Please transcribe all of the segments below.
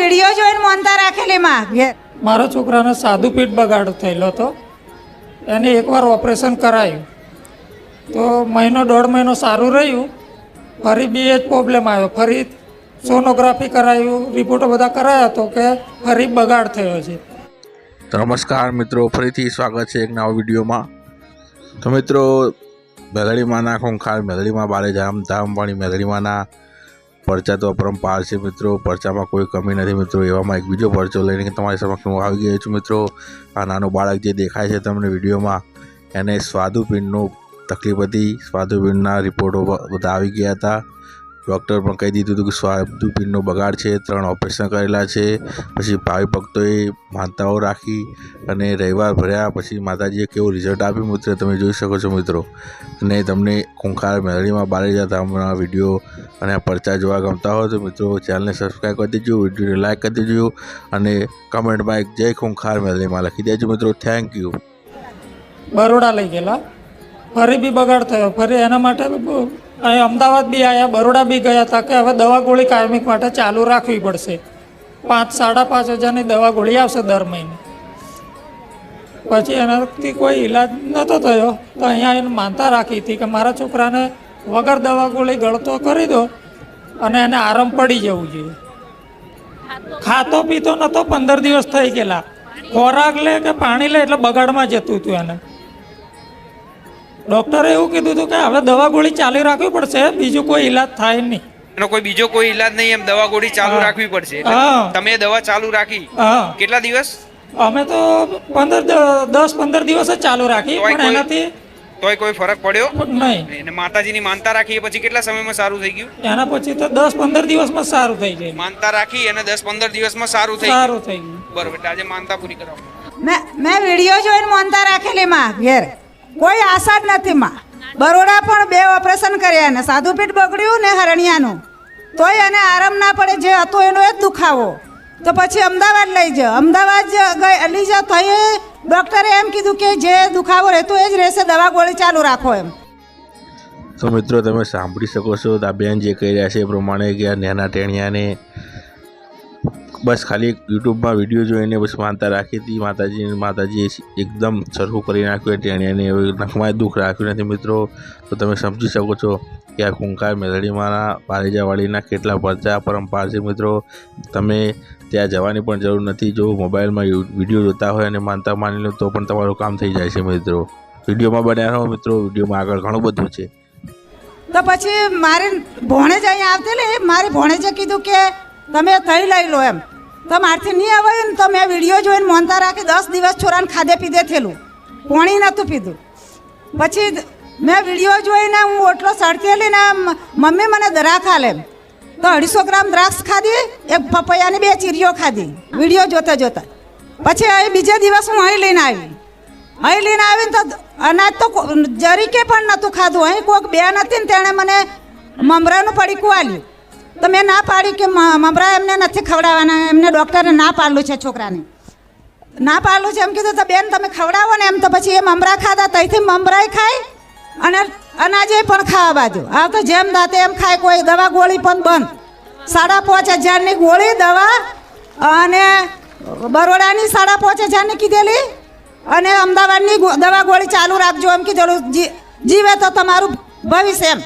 Video જોઈને મોનતા રાખેલી માં મારા છોકરાને સાદું પીઠ બગાડ થયેલો હતો. એને એકવાર ઓપરેશન કરાયું તો મહિનો દોઢ મહિનો સારું રહ્યું. ફરી બી એ જ પ્રોબ્લેમ આવ્યો. ફરી સોનોગ્રાફી કરાયું, રિપોર્ટો બધા કરાયા તો કે ફરી બગાડ થયો છે. તો નમસ્કાર મિત્રો, ફરીથી સ્વાગત છે એક નવા વિડીયોમાં. તો મિત્રો, મેલડીમાંના ખોંખાર, મેલડીમાં બારે ધામવાળી મેલડીમાંના પરચા તો અપરંપાર છે મિત્રો. પરચામાં કોઈ કમી નથી મિત્રો. એવામાં એક બીજો પરચો લઈને તમારી સમક્ષ હું આવી ગયો છું મિત્રો. આ નાનું બાળક જે દેખાય છે તમને વિડીયોમાં, એને સ્વાદુપિંડનું તકલીફ હતી. સ્વાદુપિંડના રિપોર્ટો બધા આવી ગયા હતા. ડૉક્ટર પણ કહી દીધું હતું કે સ્વાદુપિંડનો બગાડ છે, 3 ઓપરેશન કરેલા છે. પછી ભાવિ ભક્તોએ માનતાઓ રાખી અને રવિવાર ભર્યા. પછી માતાજીએ કેવું રિઝલ્ટ આપ્યું મિત્રો તમે જોઈ શકો છો મિત્રો. અને તમને ખોંખાર મેલડીમાં બારેજા ધામના વિડીયો અને આ પરચા જોવા ગમતા હોય તો મિત્રો ચેનલને સબસ્ક્રાઈબ કરી દેજો, વિડીયોને લાઈક કરી દેજો અને કમેન્ટમાં એક જય ખોંખાર મેલડીમાં લખી દેજો મિત્રો. Thank you. બરોડા લઈ ગયેલા, ફરી બી બગાડ થયો. ફરી એના માટે અહીં અમદાવાદ બી આવ્યા, બરોડા બી ગયા હતા કે હવે દવા ગોળી કાયમિક માટે ચાલુ રાખવી પડશે. 5-5.5 હજારની દવા ગોળી આવશે દર મહિને. પછી એનાથી કોઈ ઈલાજ નહોતો થયો તો અહીંયા એને માનતા રાખી હતી કે મારા છોકરાને વગર દવા ગોળી ગળતો કરી દો અને એને આરામ પડી જવું જોઈએ. ખાતો પીતો નહોતો, 15 દિવસ થઈ ગયેલા. ખોરાક લે કે પાણી લે એટલે બગાડમાં જતું હતું એને. ડૉક્ટરે એવું કીધું હતું કે હવે દવા ગોળી ચાલુ રાખવી પડશે, બીજું કોઈ ઈલાજ થાય નહીં. એનો કોઈ બીજો કોઈ ઈલાજ નહીં, એમ દવા ગોળી ચાલુ રાખવી પડશે. તમે દવા ચાલુ રાખી કેટલા દિવસ? અમે તો 10-15 દિવસ જ ચાલુ રાખી, પણ એનાથી તોય કોઈ ફરક પડ્યો નહીં. અને માતાજીની માનતા રાખી પછી કેટલા સમયમાં સારું થઈ ગયું? એના પછી તો 10-15 દિવસમાં સારું થઈ ગયું. માનતા રાખી અને 10-15 દિવસમાં સારું થઈ ગયું. બરોબર. એટલે આજે માનતા પૂરી કરાવો. મેં વિડિયો જોઈને મોનતા રાખેલી માં ઘેર. કોઈ આશા જ નથી માં. બરોડા પણ 2 ઓપરેશન કર્યા ને સાદુપીઠ બગડ્યું ને હરણિયાનું, તોય એને આરામ ના પડે. જે હતો એનો એ જ દુખાવો. તો પછી અમદાવાદ લઈ જાઓ. અમદાવાદ લઈ જાઓ તો એ ડૉક્ટરે એમ કીધું કે જે દુખાવો રહેતો એ જ રહેશે, દવા ગોળી ચાલુ રાખો એમ. તો મિત્રો તમે સાંભળી શકો છો આ બેન જે કહી રહ્યા છે એ પ્રમાણે કે આ નાના ટેણિયાને બસ ખાલી યુટ્યુબમાં વિડીયો જોઈને બસ માનતા રાખી હતી. માતાજીએ એકદમ સરખું કરી નાખ્યું. ટેણિયાને નખમાં દુઃખ રાખ્યું નથી મિત્રો. તો તમે સમજી શકો છો કે આ ખોંખાર મેલડીમાંના બારેજાવાળીના કેટલા પરચા પરંપાર છે મિત્રો. તમે ત્યાં જવાની પણ જરૂર નથી. જો મોબાઈલમાં વિડીયો જોતા હોય અને માનતા માની લો તો પણ તમારું કામ થઈ જાય છે મિત્રો. વિડીયોમાં બન્યા રહો મિત્રો, વિડીયોમાં આગળ ઘણું બધું છે. તો પછી મારી ભોણેજ અહીંયા આવતેલી, મારી ભોણેજે કીધું કે તમે થઈ લઈ લો એમ. તો મારથી નહીં આવે ને તો મેં વિડીયો જોઈને મોનતા રાખી. 10 દિવસ છોરાને ખાધે પીધે થયેલું, પાણી નહોતું પીધું. પછી મેં વિડીયો જોઈને હું ઓટલો સડતેલી ને મમ્મી મને દ્રાક્ષ આલે તો 250 ગ્રામ દ્રાક્ષ ખાધી, એક પપૈયાની 2 ચીરીઓ ખાધી વિડીયો જોતા જોતા. પછી અહીં બીજા દિવસ હું અહીં લઈને આવી. અહીં લઈને આવીને તો અનાજ તો જરીકે પણ નહોતું ખાધું. અહીં કોઈક બેન હતી ને તેણે મને મમરાનું પડીકું આલ્યું. તો મેં ના પાડી કે મમરા એમને નથી ખવડાવવાના, એમને ડૉક્ટરે ના પાડલું છે, છોકરાને ના પાડલું છે એમ કીધું. તો બેન તમે ખવડાવો ને એમ. તો પછી એ મમરા ખાધા, ત્યાંથી મમરાય ખાય અને અનાજે પણ ખાવા બાજુ. આ તો જેમ દાતે એમ ખાય. કોઈ દવા ગોળી પણ બંધ. 5,500ની ગોળી દવા અને બરોડાની 5,500ની કીધેલી અને અમદાવાદની દવા ગોળી ચાલુ રાખજો એમ કીધેલું. જીવે તો તમારું ભવિષ્ય એમ.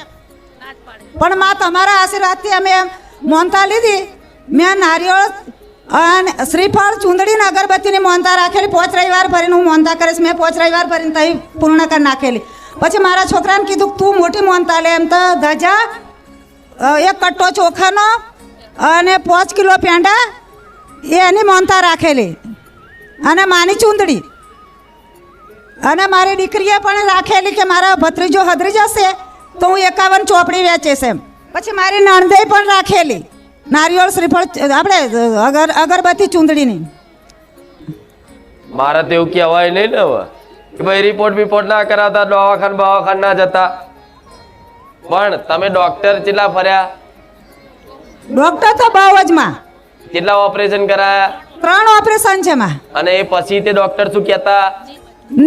પણ માં તમારા આશીર્વાદથી અમે મોનતા લીધી. મેં નારિયેળ અને શ્રીફળ, ચૂંદડીને અગરબત્તીની મોનતા રાખેલી. 5 રવિવાર ભરીને હું મોનતા કરીશ. મેં 5 રવિવાર ભરીને તઈ પૂર્ણ કરી નાખેલી. પછી મારા છોકરાને કીધું તું મોટી મોનતા લે એમ. તો ધજા, 1 કટ્ટો ચોખાનો અને 5 કિલો પેંડા એની મોનતા રાખેલી અને માની ચૂંદડી. અને મારી દીકરીએ પણ રાખેલી કે મારા ભત્રીજો હદરી જશે તો હું 51 ચોપડી વેચીશ એમ. પછી મારી નણંદે પણ રાખેલી નારિયેળ, શ્રીફળ, આપણે અગરબત્તી, ચૂંદડીની. મારે તો એવું કહેવાય નહીં ને હવે કે ભાઈ રિપોર્ટ ના કરાવતા, દવાખાન ના જતા. પણ તમે ડોક્ટર કેટલા ફર્યા? ડોક્ટર તો બહુ જ માં. કેટલા ઓપરેશન કરાયા? 3 ઓપરેશન છે માં. અને એ પછી તે ડોક્ટર શું કહેતા?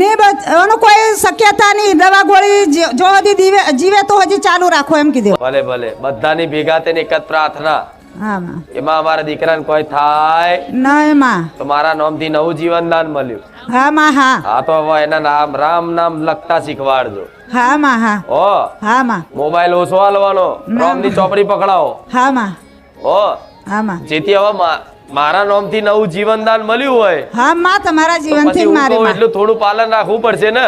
ને એનું કોઈ શક્યતા નહીં. દવા ગોળી જો હજી જીવે તો હજી ચાલુ રાખો એમ કીધું. ભલે ભલે, બધાની ભેગા થઈને એક જ પ્રાર્થના હા માં એમાં અમારા દીકરાને કોઈ થાય નહીં માં તો મારા નામથી નવું જીવનદાન મળ્યું. હા માં હા હા તો હવે એના નામ રામ નામ લખતા શીખવાડજો. હા માં હા હો હા માં મોબાઈલ ઓછો હાલવાનો, રામની ચોપડી પકડાવો. હા માં હો હા માં જેથી હવે મારા નામથી નવું જીવનદાન મળ્યું હોય હા માં તમારા તો જીવનથી પછી હું મારી કહું માં એટલું થોડું પાલન રાખવું પડશે ને.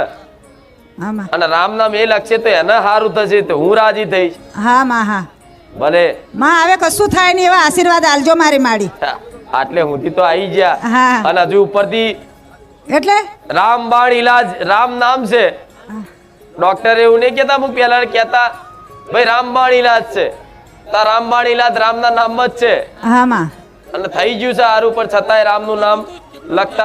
હા માં અને રામ નામ એ લખશે તો એને સારું થશે તો હું રાજી થઈશ. હા માં હા ભલે માં હવે કશું થાય નહીં એવા આશીર્વાદ આલજો મારી માડી આટલે સુધી તો આવી ગયા. હા. અને હજુ ઉપરથી એટલે રામબાણ ઈલાજ રામ નામ છે. ડોક્ટર એવું નહીં કેતા, હું પેલા કેતા ભાઈ રામબાણ ઈલાજ છે, તો રામબાણ ઈલાજ રામના નામ જ છે. હા માં અને થઈ ગયું છે સારું, પણ છતાંય રામનું નામ લખતા